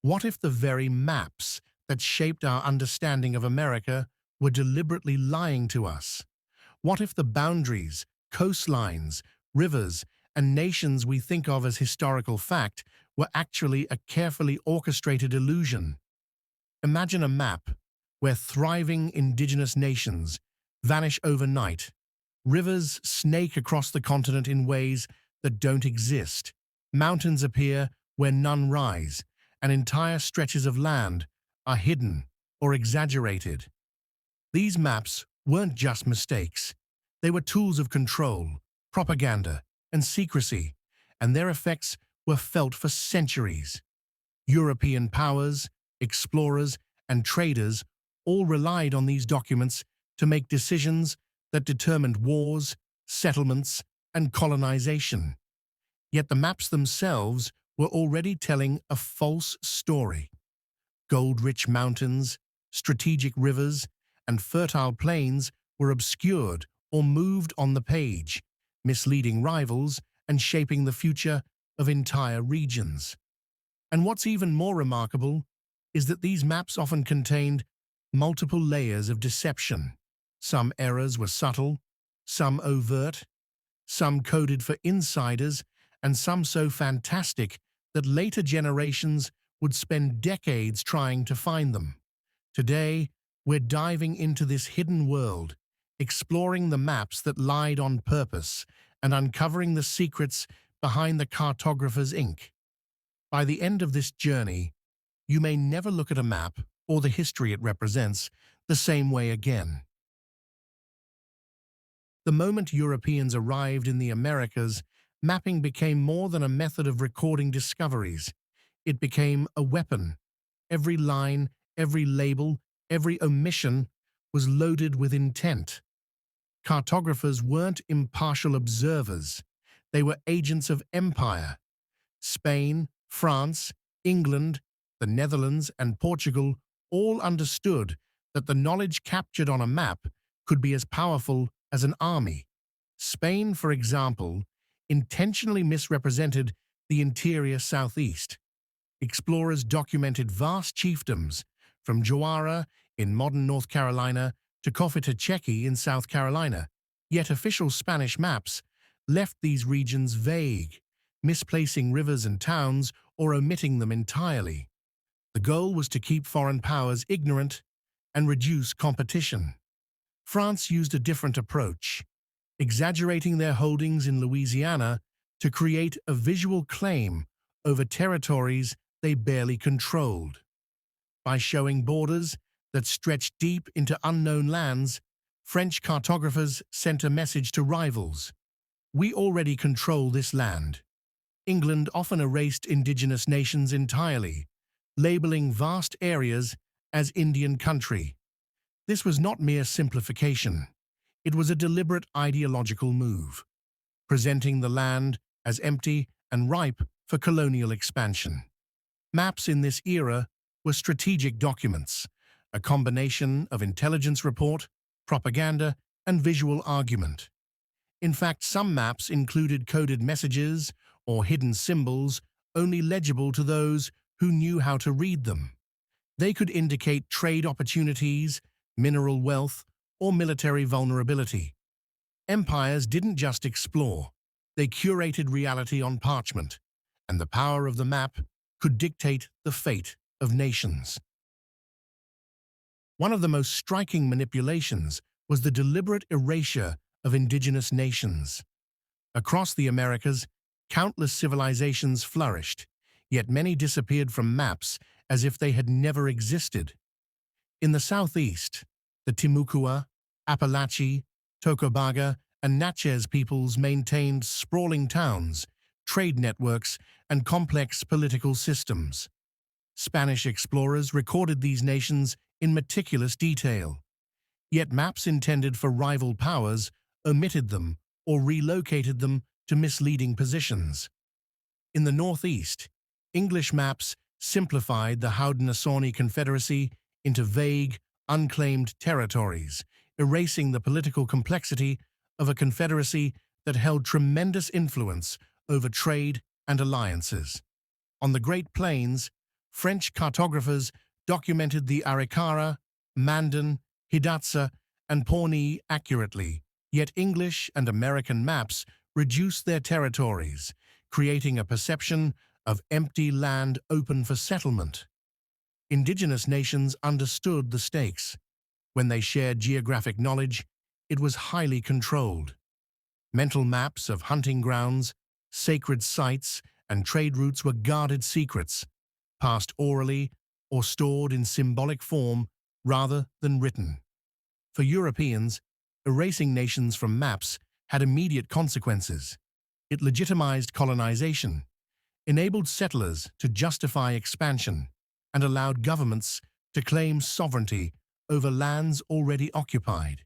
What if the very maps that shaped our understanding of America were deliberately lying to us? What if the boundaries, coastlines, rivers, and nations we think of as historical fact were actually a carefully orchestrated illusion? Imagine a map where thriving indigenous nations vanish overnight, rivers snake across the continent in ways that don't exist, mountains appear where none rise, and entire stretches of land are hidden or exaggerated. These maps weren't just mistakes. They were tools of control, propaganda, and secrecy, and their effects were felt for centuries. European powers, explorers, and traders all relied on these documents to make decisions that determined wars, settlements, and colonization. Yet the maps themselves were already telling a false story. Gold-rich mountains, strategic rivers, and fertile plains were obscured or moved on the page, misleading rivals and shaping the future of entire regions. And what's even more remarkable is that these maps often contained multiple layers of deception. Some errors were subtle, some overt, some coded for insiders, and some so fantastic that later generations would spend decades trying to find them. Today, we're diving into this hidden world, exploring the maps that lied on purpose and uncovering the secrets behind the cartographer's ink. By the end of this journey, you may never look at a map or the history it represents the same way again. The moment Europeans arrived in the Americas, mapping became more than a method of recording discoveries. It became a weapon. Every line, every label, every omission was loaded with intent. Cartographers weren't impartial observers. They were agents of empire. Spain, France, England, the Netherlands, and Portugal all understood that the knowledge captured on a map could be as powerful as an army. Spain, for example, intentionally misrepresented the interior southeast. Explorers documented vast chiefdoms, from Jawara in modern North Carolina to Cofitachequi in South Carolina, yet official Spanish maps left these regions vague, misplacing rivers and towns or omitting them entirely. The goal was to keep foreign powers ignorant and reduce competition. France used a different approach, exaggerating their holdings in Louisiana to create a visual claim over territories they barely controlled. By showing borders that stretched deep into unknown lands, French cartographers sent a message to rivals: "We already control this land." England often erased indigenous nations entirely, labeling vast areas as Indian country. This was not mere simplification. It was a deliberate ideological move, presenting the land as empty and ripe for colonial expansion. Maps in this era were strategic documents, a combination of intelligence report, propaganda, and visual argument. In fact, some maps included coded messages or hidden symbols only legible to those who knew how to read them. They could indicate trade opportunities, mineral wealth, or military vulnerability. Empires didn't just explore, they curated reality on parchment, and the power of the map could dictate the fate of nations. One of the most striking manipulations was the deliberate erasure of indigenous nations. Across the Americas, countless civilizations flourished, yet many disappeared from maps as if they had never existed. In the southeast, the Timucua, Apalachee, Tocobaga, and Natchez peoples maintained sprawling towns, trade networks, and complex political systems. Spanish explorers recorded these nations in meticulous detail. Yet maps intended for rival powers omitted them or relocated them to misleading positions. In the northeast, English maps simplified the Haudenosaunee Confederacy into vague, unclaimed territories, erasing the political complexity of a confederacy that held tremendous influence over trade and alliances. On the Great Plains, French cartographers documented the Arikara, Mandan, Hidatsa, and Pawnee accurately, yet English and American maps reduced their territories, creating a perception of empty land open for settlement. Indigenous nations understood the stakes. When they shared geographic knowledge, it was highly controlled. Mental maps of hunting grounds, sacred sites, and trade routes were guarded secrets, passed orally or stored in symbolic form rather than written. For Europeans, erasing nations from maps had immediate consequences. It legitimized colonization, enabled settlers to justify expansion, and allowed governments to claim sovereignty over lands already occupied.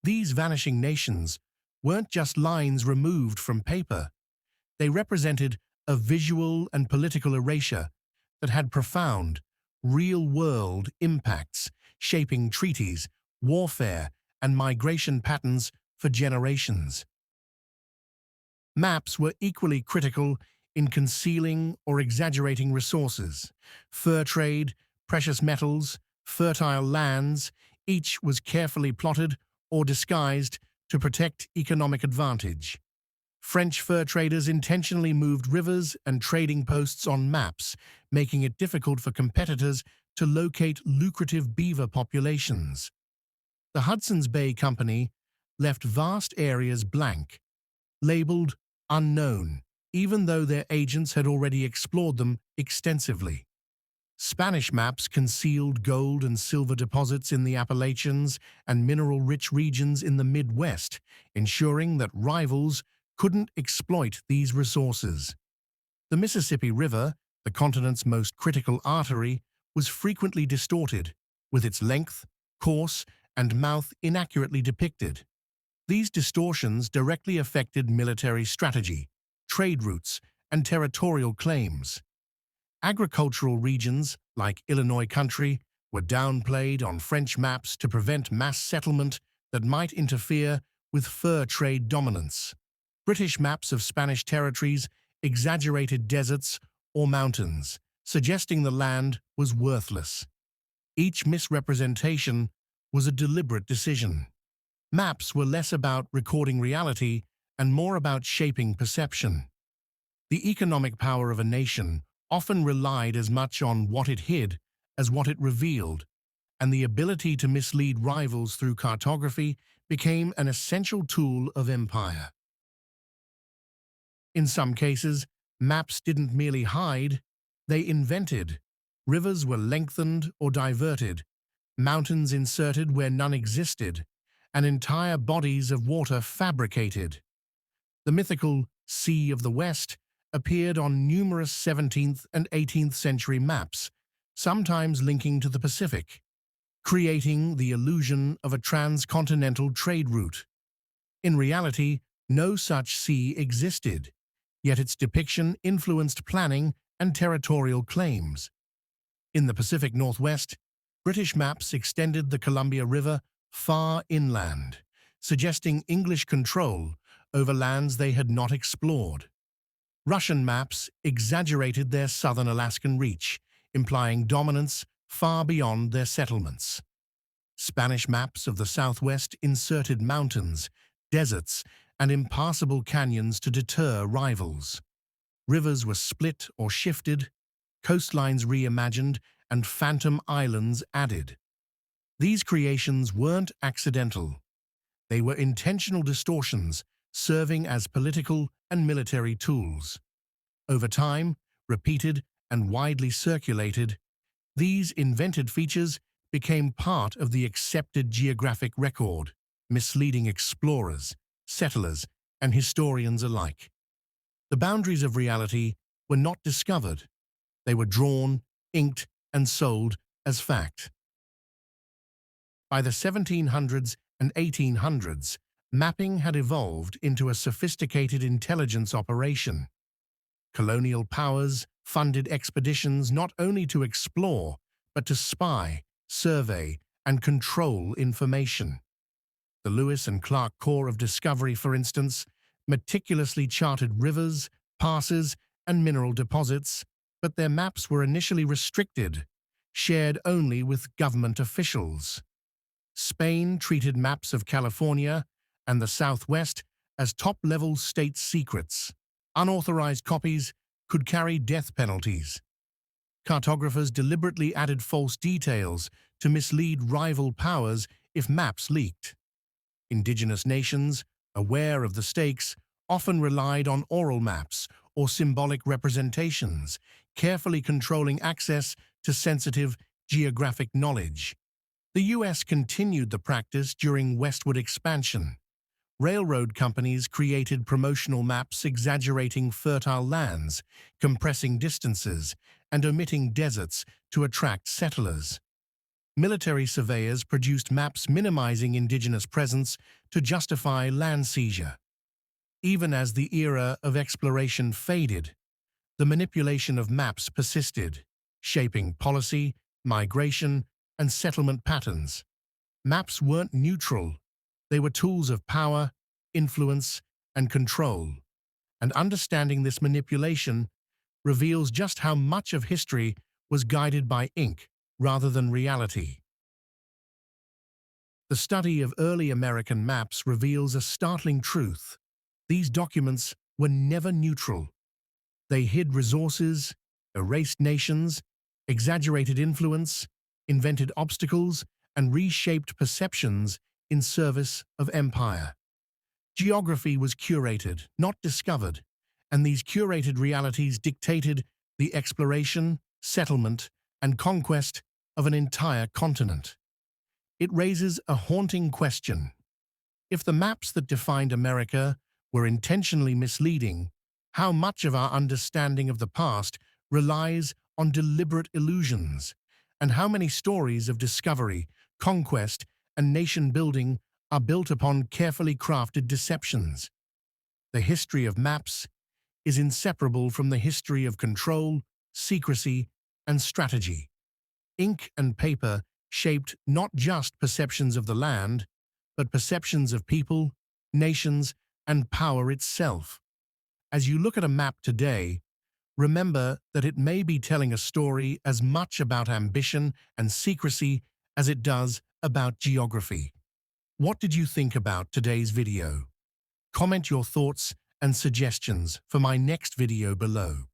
These vanishing nations weren't just lines removed from paper. They represented a visual and political erasure that had profound, real-world impacts, shaping treaties, warfare, and migration patterns for generations. Maps were equally critical in concealing or exaggerating resources. Fur trade, precious metals, fertile lands, each was carefully plotted or disguised to protect economic advantage. French fur traders intentionally moved rivers and trading posts on maps, making it difficult for competitors to locate lucrative beaver populations. The Hudson's Bay Company left vast areas blank, labeled unknown, even though their agents had already explored them extensively. Spanish maps concealed gold and silver deposits in the Appalachians and mineral-rich regions in the Midwest, ensuring that rivals couldn't exploit these resources. The Mississippi River, the continent's most critical artery, was frequently distorted, with its length, course, and mouth inaccurately depicted. These distortions directly affected military strategy, trade routes, and territorial claims. Agricultural regions, like Illinois country, were downplayed on French maps to prevent mass settlement that might interfere with fur trade dominance. British maps of Spanish territories exaggerated deserts or mountains, suggesting the land was worthless. Each misrepresentation was a deliberate decision. Maps were less about recording reality and more about shaping perception. The economic power of a nation often relied as much on what it hid as what it revealed, and the ability to mislead rivals through cartography became an essential tool of empire. In some cases, maps didn't merely hide, they invented. Rivers were lengthened or diverted, mountains inserted where none existed, and entire bodies of water fabricated. The mythical Sea of the West appeared on numerous 17th and 18th century maps, sometimes linking to the Pacific, creating the illusion of a transcontinental trade route. In reality, no such sea existed, yet its depiction influenced planning and territorial claims. In the Pacific Northwest, British maps extended the Columbia River far inland, suggesting English control over lands they had not explored. Russian maps exaggerated their southern Alaskan reach, implying dominance far beyond their settlements. Spanish maps of the Southwest inserted mountains, deserts, and impassable canyons to deter rivals. Rivers were split or shifted, coastlines reimagined, and phantom islands added. These creations weren't accidental. They were intentional distortions, serving as political and military tools. Over time, repeated and widely circulated, these invented features became part of the accepted geographic record, misleading explorers, settlers, and historians alike. The boundaries of reality were not discovered. They were drawn, inked, and sold as fact. By the 1700s and 1800s, mapping had evolved into a sophisticated intelligence operation. Colonial powers funded expeditions not only to explore, but to spy, survey, and control information. The Lewis and Clark Corps of Discovery, for instance, meticulously charted rivers, passes, and mineral deposits, but their maps were initially restricted, shared only with government officials. Spain treated maps of California and the Southwest as top-level state secrets. Unauthorized copies could carry death penalties. Cartographers deliberately added false details to mislead rival powers if maps leaked. Indigenous nations, aware of the stakes, often relied on oral maps or symbolic representations, carefully controlling access to sensitive geographic knowledge. The U.S. continued the practice during westward expansion. Railroad companies created promotional maps exaggerating fertile lands, compressing distances, and omitting deserts to attract settlers. Military surveyors produced maps minimizing indigenous presence to justify land seizure. Even as the era of exploration faded, the manipulation of maps persisted, shaping policy, migration, and settlement patterns. Maps weren't neutral. They were tools of power, influence, and control. And understanding this manipulation reveals just how much of history was guided by ink rather than reality. The study of early American maps reveals a startling truth. These documents were never neutral. They hid resources, erased nations, exaggerated influence, invented obstacles, and reshaped perceptions in service of empire. Geography was curated, not discovered, and these curated realities dictated the exploration, settlement, and conquest of an entire continent. It raises a haunting question. If the maps that defined America were intentionally misleading, how much of our understanding of the past relies on deliberate illusions, and how many stories of discovery, conquest, and nation-building are built upon carefully crafted deceptions? The history of maps is inseparable from the history of control, secrecy, and strategy. Ink and paper shaped not just perceptions of the land, but perceptions of people, nations, and power itself. As you look at a map today, remember that it may be telling a story as much about ambition and secrecy as it does about geography. What did you think about today's video? Comment your thoughts and suggestions for my next video below.